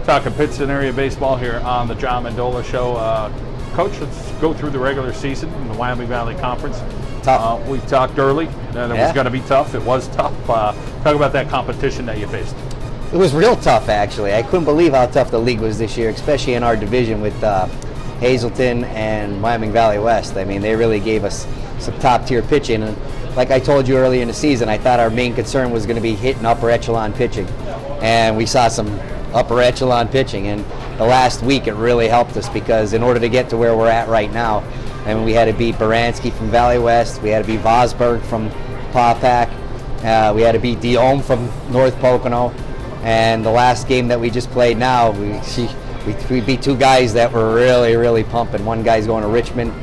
Talking Pittston Area Baseball here on the John Mendola Show. Coach, let's go through the regular season in the Wyoming Valley Conference. Tough. We talked early that it was going to be tough. It was tough. Talk about that competition that you faced. It was real tough, actually. I couldn't believe how tough the league was this year, especially in our division with Hazelton and Wyoming Valley West. I mean, they really gave us some top-tier pitching. And like I told you earlier in the season, I thought our main concern was going to be hitting upper echelon pitching. And we saw some upper echelon pitching, and the last week it really helped us, because in order to get to where we're at right now, I mean, we had to beat Baranski from Valley West, we had to beat Vosburg from Paupack, we had to beat Diome from North Pocono, and the last game that we just played now, we beat two guys that were really pumping. One guy's going to Richmond,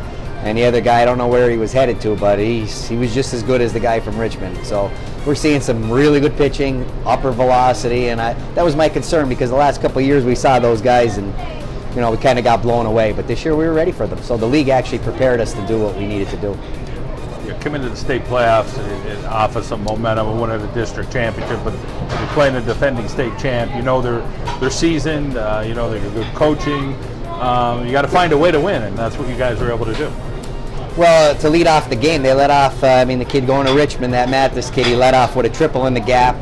and the other guy, I don't know where he was headed to, but he was just as good as the guy from Richmond. So we're seeing some really good pitching, upper velocity, and that was my concern, because the last couple of years we saw those guys and, you know, we kind of got blown away. But this year we were ready for them. So the league actually prepared us to do what we needed to do. You come into the state playoffs and offer some momentum and winning the district championship, but you're playing the defending state champ. You know they're seasoned. You know they're good coaching. You got to find a way to win, and that's what you guys were able to do. Well, to lead off the game, they let off, the kid going to Richmond, that Mathis kid, he let off with a triple in the gap.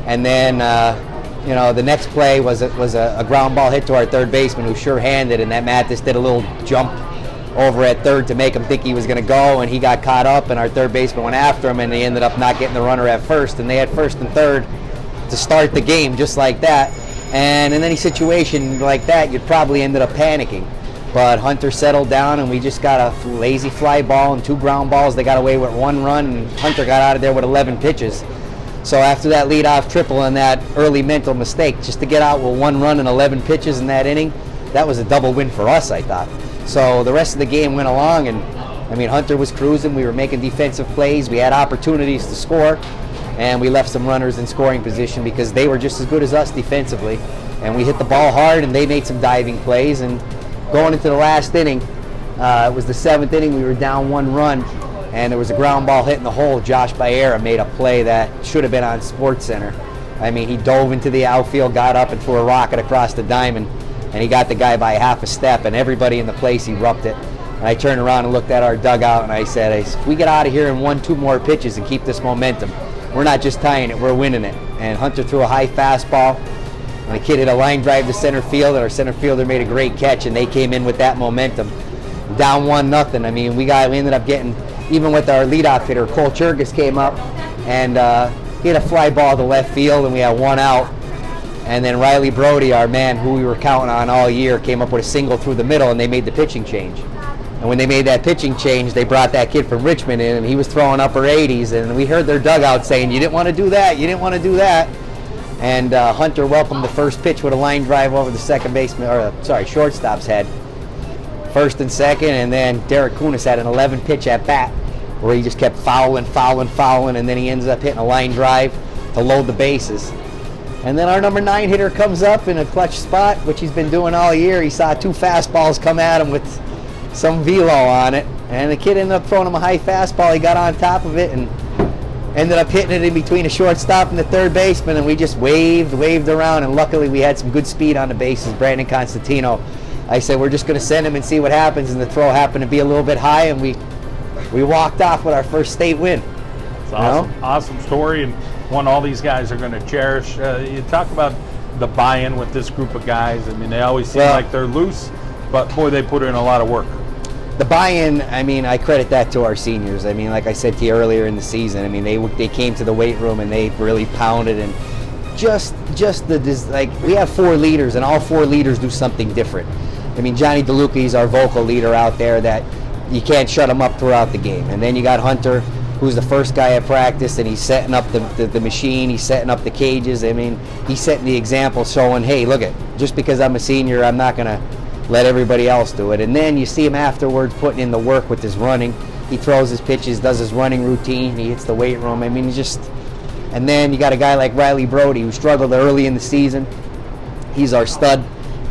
And then, the next play was a ground ball hit to our third baseman, who sure-handed, and that Mathis did a little jump over at third to make him think he was going to go, and he got caught up, and our third baseman went after him, and they ended up not getting the runner at first, and they had first and third to start the game just like that. And in any situation like that, you'd probably ended up panicking. But Hunter settled down, and we just got a lazy fly ball and two ground balls. They got away with one run, and Hunter got out of there with 11 pitches. So after that leadoff triple and that early mental mistake, just to get out with one run and 11 pitches in that inning, that was a double win for us, I thought. So the rest of the game went along, and Hunter was cruising. We were making defensive plays. We had opportunities to score, and we left some runners in scoring position because they were just as good as us defensively. And we hit the ball hard, and they made some diving plays. And going into the last inning, it was the 7th inning, we were down one run, and there was a ground ball hit in the hole. Josh Baera made a play that should have been on Sports Center. I mean, he dove into the outfield, got up and threw a rocket across the diamond, and he got the guy by half a step, and everybody in the place erupted. And I turned around and looked at our dugout, and I said, if we get out of here in 1-2 more pitches and keep this momentum, we're not just tying it, we're winning it. And Hunter threw a high fastball, and the kid hit a line drive to center field, and our center fielder made a great catch, and they came in with that momentum. Down 1-0. I mean, we ended up getting, even with our leadoff hitter, Cole Churgis came up, and he hit a fly ball to left field, and we had one out. And then Riley Brody, our man who we were counting on all year, came up with a single through the middle, and they made the pitching change. And when they made that pitching change, they brought that kid from Richmond in, and he was throwing upper 80s, and we heard their dugout saying, "You didn't want to do that, you didn't want to do that." And Hunter welcomed the first pitch with a line drive over the shortstop's head. First and second, and then Derek Kunis had an 11-pitch at bat where he just kept fouling, and then he ends up hitting a line drive to load the bases. And then our number 9 hitter comes up in a clutch spot, which he's been doing all year. He saw 2 fastballs come at him with some velo on it, and the kid ended up throwing him a high fastball. He got on top of it and ended up hitting it in between a shortstop and the third baseman, and we just waved around, and luckily we had some good speed on the bases. Brandon Constantino, I said, we're just going to send him and see what happens, and the throw happened to be a little bit high, and we walked off with our first state win. It's awesome. Awesome story, and one all these guys are going to cherish. You talk about the buy-in with this group of guys. I mean, they always seem like they're loose, but boy, they put in a lot of work. The buy-in, I credit that to our seniors. Like I said to you earlier in the season, they came to the weight room and they really pounded, and we have 4 leaders, and all 4 leaders do something different. Johnny DeLuca is our vocal leader out there that you can't shut him up throughout the game. And then you got Hunter, who's the first guy at practice, and he's setting up the machine, he's setting up the cages. He's setting the example, showing, hey, look just because I'm a senior, I'm not going to let everybody else do it. And then you see him afterwards putting in the work with his running. He throws his pitches, does his running routine, he hits the weight room. And then you got a guy like Riley Brody, who struggled early in the season. He's our stud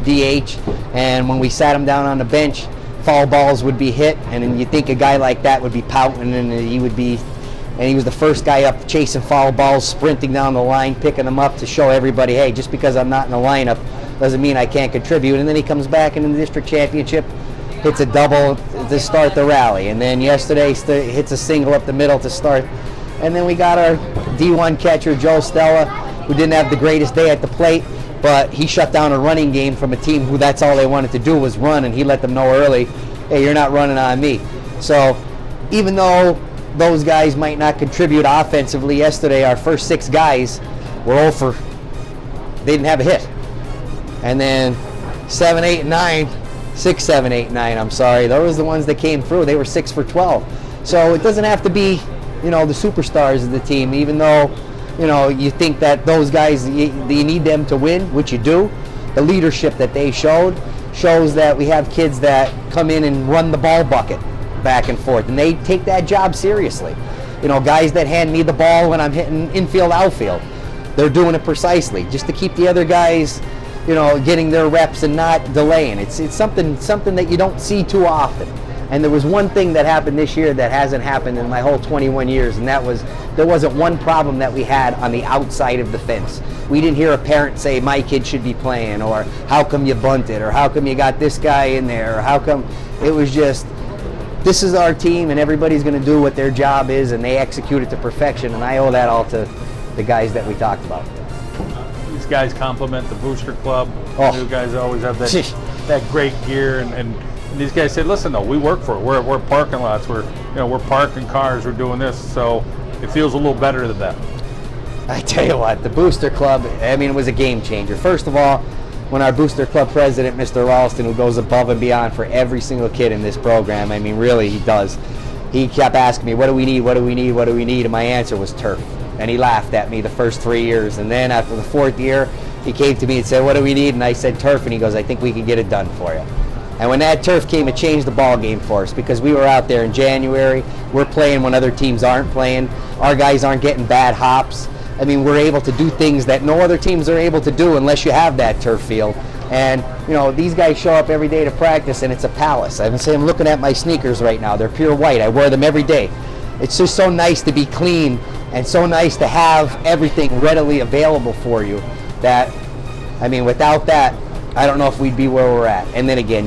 DH, and when we sat him down on the bench, foul balls would be hit, and then you think a guy like that would be pouting, and he was the first guy up chasing foul balls, sprinting down the line, picking them up to show everybody, hey, just because I'm not in the lineup doesn't mean I can't contribute. And then he comes back in the district championship, hits a double to start the rally, and then yesterday hits a single up the middle to start. And then we got our D1 catcher, Joe Stella, who didn't have the greatest day at the plate, but he shut down a running game from a team who that's all they wanted to do was run, and he let them know early, hey, you're not running on me. So even though those guys might not contribute offensively, yesterday our first 6 guys were 0 for, they didn't have a hit. And then 7, 8, and 9, 6, 7, 8, 9, I'm sorry, those are the ones that came through. They were 6 for 12. So it doesn't have to be, the superstars of the team, even though, you think that those guys, you need them to win, which you do. The leadership that they shows that we have kids that come in and run the ball bucket back and forth, and they take that job seriously. Guys that hand me the ball when I'm hitting infield, outfield, they're doing it precisely, just to keep the other guys, getting their reps and not delaying. It's something that you don't see too often. And there was one thing that happened this year that hasn't happened in my whole 21 years, and that was there wasn't one problem that we had on the outside of the fence. We didn't hear a parent say, my kid should be playing, or how come you bunted, or how come you got this guy in there, or how come. It was just, this is our team, and everybody's going to do what their job is, and they execute it to perfection, and I owe that all to the guys that we talked about. These guys compliment the booster club. Oh. You guys always have that great gear, and these guys say, listen, though, we work for it. We're parking lots. We're parking cars. We're doing this, so it feels a little better than that. I tell you what, the booster club, it was a game changer. First of all, when our booster club president, Mr. Ralston, who goes above and beyond for every single kid in this program, really he does. He kept asking me, what do we need, what do we need, what do we need? And my answer was turf. And he laughed at me the first 3 years. And then after the 4th year, he came to me and said, what do we need? And I said turf, and he goes, I think we can get it done for you. And when that turf came, it changed the ball game for us, because we were out there in January. We're playing when other teams aren't playing. Our guys aren't getting bad hops. We're able to do things that no other teams are able to do unless you have that turf field. And, these guys show up every day to practice, and it's a palace. I'm looking at my sneakers right now. They're pure white. I wear them every day. It's just so nice to be clean and so nice to have everything readily available for you that, without that, I don't know if we'd be where we're at. And then again,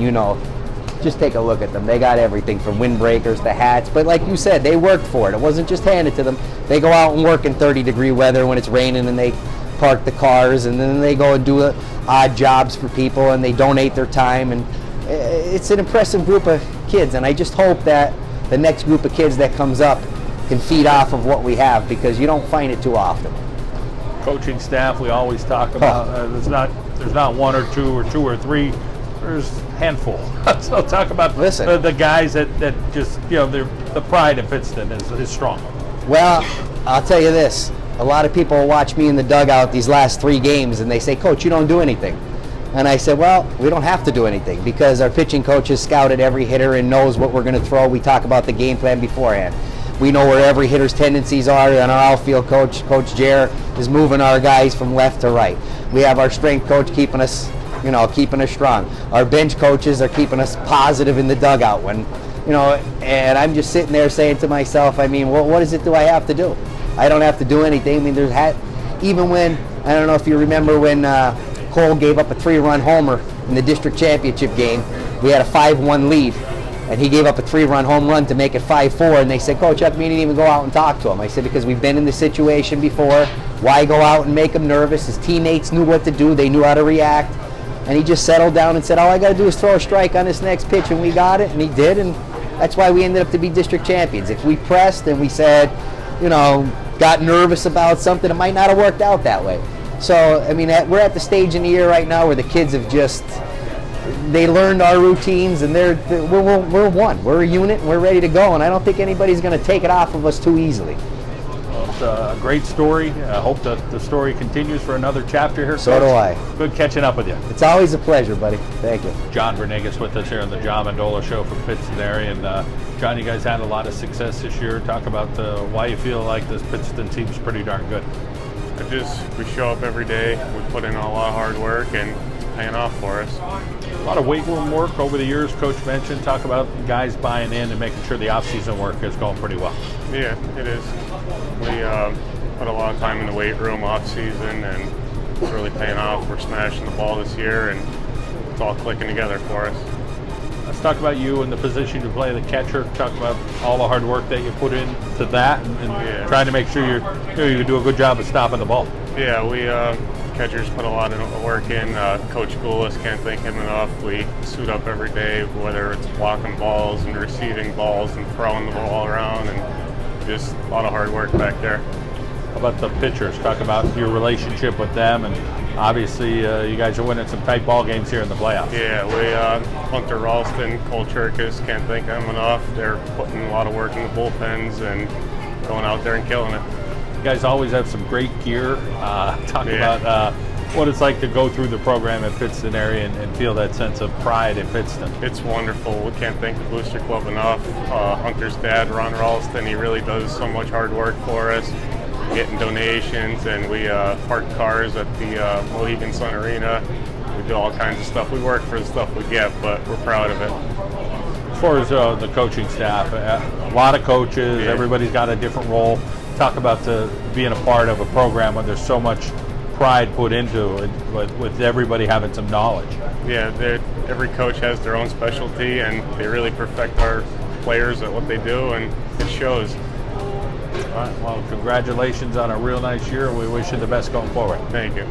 just take a look at them. They got everything from windbreakers to hats. But like you said, they worked for it. It wasn't just handed to them. They go out and work in 30-degree weather when it's raining, and they park the cars, and then they go and do odd jobs for people, and they donate their time. And it's an impressive group of kids. And I just hope that the next group of kids that comes up can feed off of what we have, because you don't find it too often. Coaching staff, we always talk about, there's not 1 or 2 or 2 or 3, there's a handful. So talk about the guys that just, the pride of Pittston is strong. Well, I'll tell you this, a lot of people watch me in the dugout these last 3 games, and they say, Coach, you don't do anything. And I said, well, we don't have to do anything, because our pitching coach has scouted every hitter and knows what we're going to throw. We talk about the game plan beforehand. We know where every hitter's tendencies are, and our outfield coach, Coach Jer, is moving our guys from left to right. We have our strength coach keeping us strong. Our bench coaches are keeping us positive in the dugout and I'm just sitting there saying to myself, what is it do I have to do? I don't have to do anything. Even when, I don't know if you remember when Cole gave up a 3-run homer in the district championship game, we had a 5-1 lead. And he gave up a 3-run home run to make it 5-4, and they said, Coach, how come you didn't even go out and talk to him? I said, because we've been in this situation before. Why go out and make him nervous? His teammates knew what to do. They knew how to react. And he just settled down and said, all I got to do is throw a strike on this next pitch, and we got it, and he did, and that's why we ended up to be district champions. If we pressed and we said, got nervous about something, it might not have worked out that way. So, we're at the stage in the year right now where the kids have just, they learned our routines, and we're one. We're a unit, and we're ready to go, and I don't think anybody's going to take it off of us too easily. Well, it's a great story. I hope that the story continues for another chapter here. So do I. Good catching up with you. It's always a pleasure, buddy. Thank you. John Vernagis with us here on the John Mendola Show from Pittston Area. And John, you guys had a lot of success this year. Talk about why you feel like this Pittston team's pretty darn good. We show up every day. We put in a lot of hard work, and it's paying off for us. A lot of weight room work over the years, Coach mentioned. Talk about guys buying in and making sure the off-season work is going pretty well. Yeah, it is. We put a lot of time in the weight room off-season, and it's really paying off. We're smashing the ball this year, and it's all clicking together for us. Let's talk about you and the position you play, the catcher. Talk about all the hard work that you put into that, and trying to make sure you do a good job of stopping the ball. Yeah, we catchers put a lot of work in. Coach Goulas, can't thank him enough. We suit up every day, whether it's blocking balls and receiving balls and throwing the ball around, and just a lot of hard work back there. How about the pitchers? Talk about your relationship with them, and obviously you guys are winning some tight ball games here in the playoffs. Yeah, we Hunter Ralston, Cole Churkis, can't thank them enough. They're putting a lot of work in the bullpens and going out there and killing it. You guys always have some great gear. Talk about what it's like to go through the program at Pittston area and feel that sense of pride in Pittston. It's wonderful. We can't thank the Booster Club enough. Hunter's dad, Ron Ralston, he really does so much hard work for us, getting donations, and we park cars at the Mohegan Sun Arena. We do all kinds of stuff. We work for the stuff we get, but we're proud of it. As far as the coaching staff, a lot of coaches, everybody's got a different role. Talk about being a part of a program where there's so much pride put into it, with everybody having some knowledge. Yeah, every coach has their own specialty, and they really perfect our players at what they do, and it shows. All right, well, congratulations on a real nice year. We wish you the best going forward. Thank you.